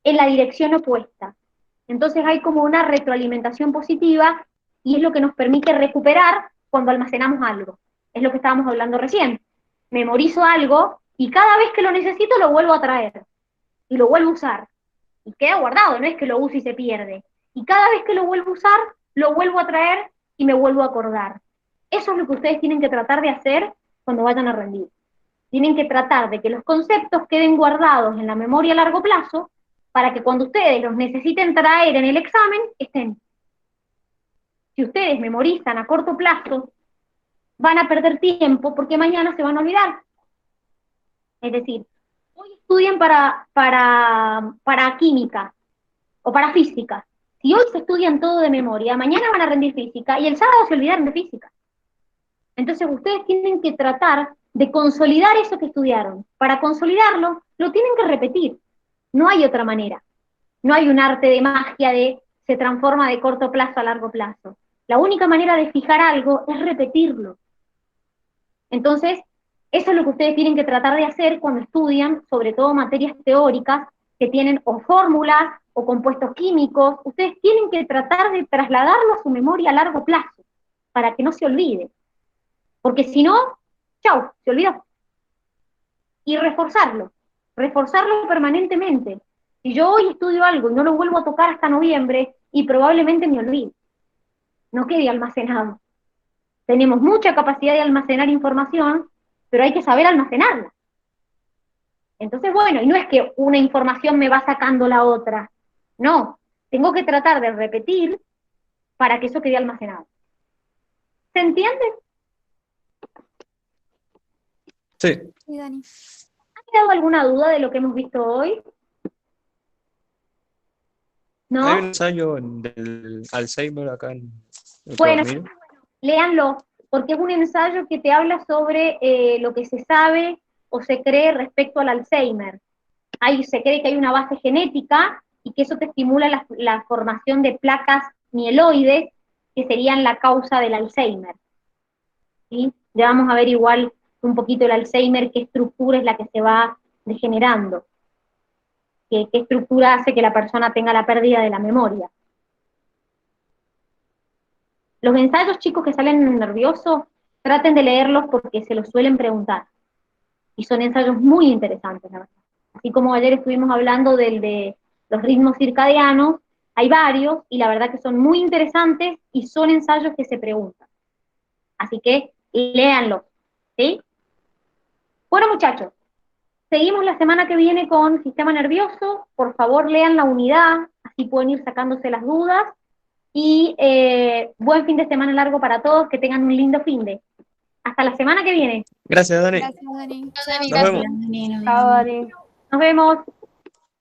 en la dirección opuesta. Entonces hay como una retroalimentación positiva y es lo que nos permite recuperar cuando almacenamos algo. Es lo que estábamos hablando recién. Memorizo algo y cada vez que lo necesito lo vuelvo a traer y lo vuelvo a usar. Y queda guardado, no es que lo use y se pierde. Y cada vez que lo vuelvo a usar, lo vuelvo a traer y me vuelvo a acordar. Eso es lo que ustedes tienen que tratar de hacer cuando vayan a rendir. Tienen que tratar de que los conceptos queden guardados en la memoria a largo plazo para que cuando ustedes los necesiten traer en el examen, estén. Si ustedes memorizan a corto plazo, van a perder tiempo porque mañana se van a olvidar. Es decir, hoy estudian para química o para física. Si hoy se estudian todo de memoria, mañana van a rendir física y el sábado se olvidaron de física. Entonces ustedes tienen que tratar de consolidar eso que estudiaron. Para consolidarlo, lo tienen que repetir. No hay otra manera. No hay un arte de magia de se transforma de corto plazo a largo plazo. La única manera de fijar algo es repetirlo. Entonces, eso es lo que ustedes tienen que tratar de hacer cuando estudian, sobre todo materias teóricas, que tienen o fórmulas o compuestos químicos. Ustedes tienen que tratar de trasladarlo a su memoria a largo plazo, para que no se olvide. Porque si no, chau, se olvidó. Y reforzarlo permanentemente. Si yo hoy estudio algo y no lo vuelvo a tocar hasta noviembre, y probablemente me olvide, no quede almacenado. Tenemos mucha capacidad de almacenar información, pero hay que saber almacenarla. Entonces, bueno, y no es que una información me va sacando la otra. No, tengo que tratar de repetir para que eso quede almacenado. ¿Se entiende? Sí. Sí, Dani. ¿Ha quedado alguna duda de lo que hemos visto hoy? ¿No? Hay un ensayo del Alzheimer acá en el Bueno, Camino. léanlo, porque es un ensayo que te habla sobre lo que se sabe o se cree respecto al Alzheimer. Se cree que hay una base genética y que eso te estimula la formación de placas mieloides que serían la causa del Alzheimer. ¿Sí? Ya vamos a ver igual un poquito el Alzheimer, qué estructura es la que se va degenerando, qué estructura hace que la persona tenga la pérdida de la memoria. Los ensayos, chicos, que salen en el nervioso, traten de leerlos porque se los suelen preguntar. Y son ensayos muy interesantes, la verdad. Así como ayer estuvimos hablando de los ritmos circadianos, Hay varios, y la verdad que son muy interesantes, y son ensayos que se preguntan. Así que, léanlos, ¿sí? Bueno, muchachos, seguimos la semana que viene con sistema nervioso. Por favor, lean la unidad, así pueden ir sacándose las dudas. Y buen fin de semana largo para todos, que tengan un lindo fin de. Hasta la semana que viene. Gracias, Dani. Gracias, Dani. Chao, Dani, Nos vemos. gracias. Chao, Dani. Nos vemos.